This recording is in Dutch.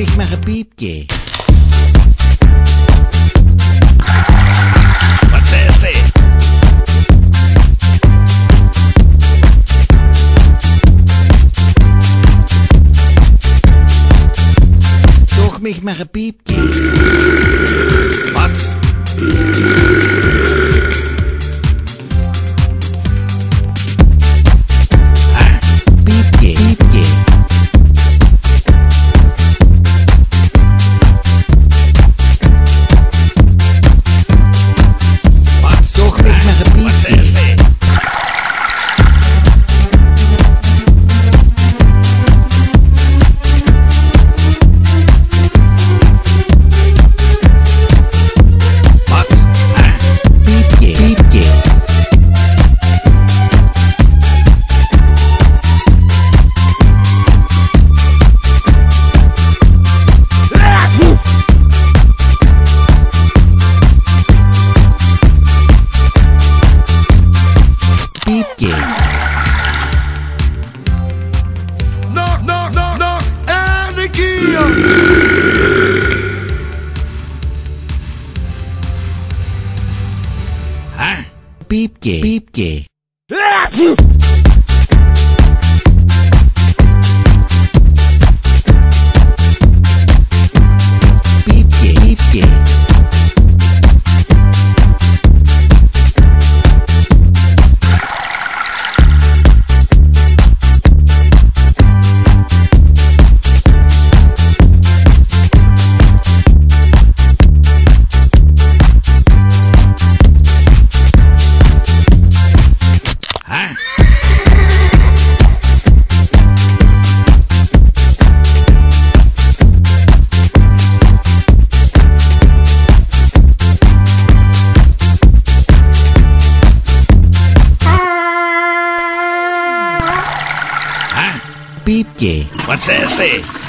mich maar een piepje. Wat zei ze? Toch mich maar een piepje. Wat? Piepje, piepje. Wat? Toch mich maar een Wat zei piepje. ze? Wat? Piepje, piepje. Piepje. Nog en een keer. Piepje, piepje. Piepje, piepje. Piepje. Wat zei ze?